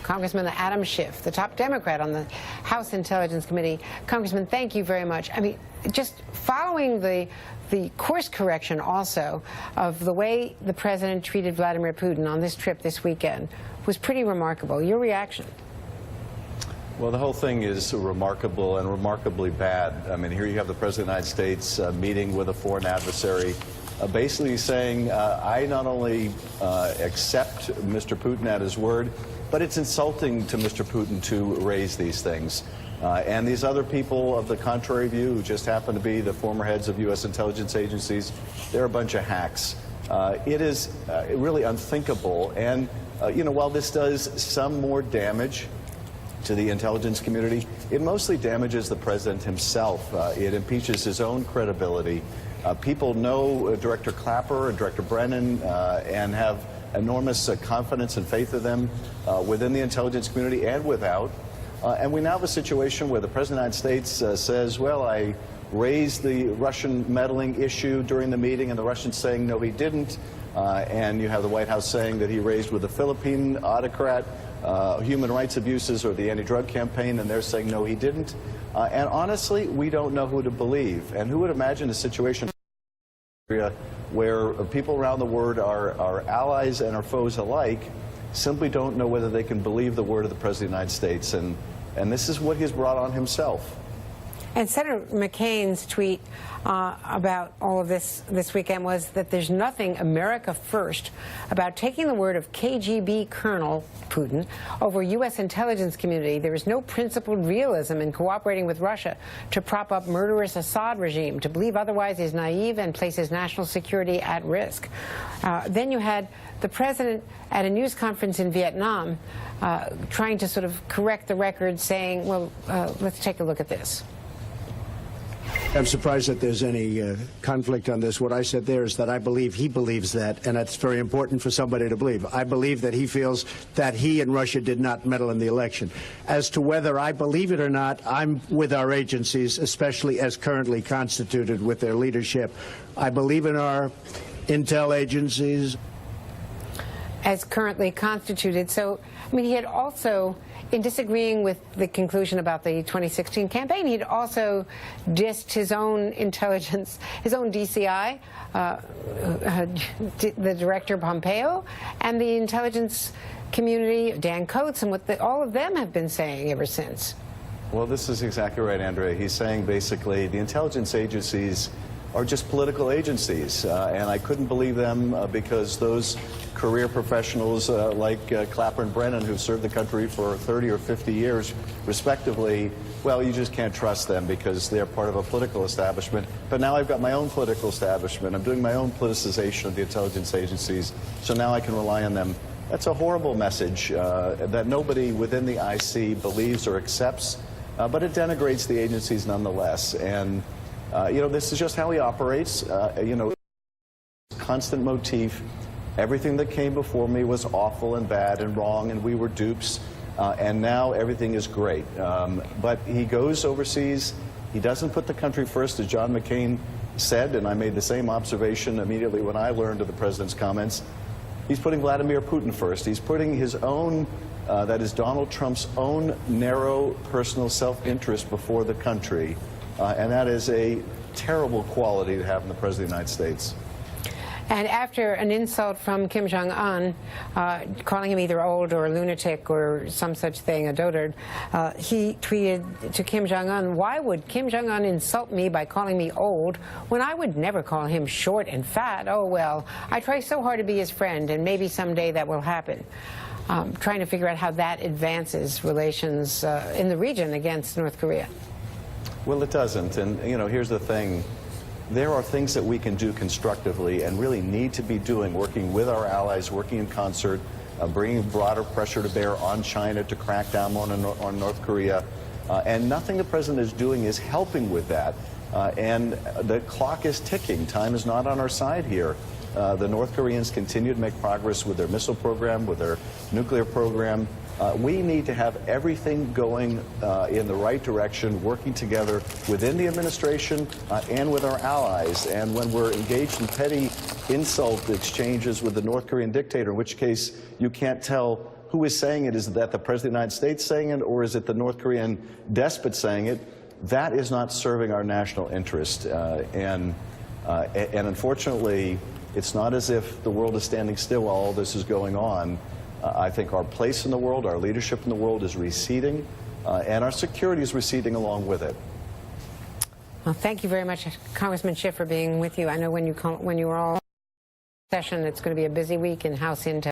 Congressman Adam Schiff, the top Democrat on the House Intelligence Committee. Congressman, thank you very much. I mean, just following the course correction also of the way the president treated Vladimir Putin on this trip this weekend was pretty remarkable. Your reaction? Well, the whole thing is remarkable and remarkably bad. I mean, here you have the President of the United States meeting with a foreign adversary, basically saying, I not only accept Mr. Putin at his word, but it's insulting to Mr. Putin to raise these things. And these other people of the contrary view, who just happen to be the former heads of U.S. intelligence agencies, they're a bunch of hacks. It is really unthinkable. And, you know, while this does some more damage to the intelligence community, it mostly damages the president himself. It impeaches his own credibility. People know Director Clapper and Director Brennan and have enormous confidence and faith in them within the intelligence community and without. And we now have a situation where the President of the United States says, well, I raised the Russian meddling issue during the meeting, and the Russians saying, no, he didn't. And you have the White House saying that he raised with the Philippine autocrat human rights abuses or the anti-drug campaign, and they're saying, no, he didn't. And honestly, we don't know who to believe. And who would imagine a situation where people around the world are allies and are foes alike simply don't know whether they can believe the word of the President of the United States. And this is what he's brought on himself. And Senator McCain's tweet about all of this weekend was that there's nothing America first about taking the word of KGB Colonel Putin over U.S. intelligence community. There is no principled realism in cooperating with Russia to prop up murderous Assad regime. To believe otherwise is naive and places national security at risk. Then you had the president at a news conference in Vietnam trying to sort of correct the record, saying, well, let's take a look at this. I'm surprised that there's any conflict on this. What I said there is that I believe he believes that, and that's very important for somebody to believe. I believe that he feels that he and Russia did not meddle in the election. As to whether I believe it or not, I'm with our agencies, especially as currently constituted with their leadership. I believe in our intel agencies. As currently constituted. So, I mean, he had also, in disagreeing with the conclusion about the 2016 campaign, he'd also dissed his own intelligence, his own DCI, the director Pompeo, and the intelligence community, Dan Coates, and what all of them have been saying ever since. Well, this is exactly right, Andrea. He's saying basically the intelligence agencies are just political agencies, and I couldn't believe them because those career professionals like Clapper and Brennan, who've served the country for 30 or 50 years, respectively, well, you just can't trust them because they're part of a political establishment. But now I've got my own political establishment. I'm doing my own politicization of the intelligence agencies, so now I can rely on them. That's a horrible message that nobody within the IC believes or accepts, but it denigrates the agencies nonetheless. And you know, this is just how he operates. You know, constant motif. Everything that came before me was awful and bad and wrong, and we were dupes. And now everything is great. But he goes overseas. He doesn't put the country first, as John McCain said, and I made the same observation immediately when I learned of the president's comments. He's putting Vladimir Putin first. He's putting his own, that is Donald Trump's own narrow personal self-interest before the country. And that is a terrible quality to have in the President of the United States. And after an insult from Kim Jong-un, calling him either old or a lunatic or some such thing, a dotard, he tweeted to Kim Jong-un, why would Kim Jong-un insult me by calling me old when I would never call him short and fat? Oh, well, I try so hard to be his friend, and maybe someday that will happen. Trying to figure out how that advances relations in the region against North Korea. Well, it doesn't. And, you know, here's the thing. There are things that we can do constructively and really need to be doing, working with our allies, working in concert, bringing broader pressure to bear on China to crack down on North Korea. And nothing the president is doing is helping with that. And the clock is ticking. Time is not on our side here. The North Koreans continue to make progress with their missile program, with their nuclear program. We need to have everything going in the right direction, working together within the administration and with our allies. And when we're engaged in petty insult exchanges with the North Korean dictator, in which case you can't tell who is saying it? Is that the President of the United States saying it, or is it the North Korean despot saying it? That is not serving our national interest. And unfortunately, it's not as if the world is standing still while all this is going on. I think our place in the world, our leadership in the world is receding, and our security is receding along with it. Well, thank you very much, Congressman Schiff, for being with you. I know when you were all in session, it's going to be a busy week in House Intel.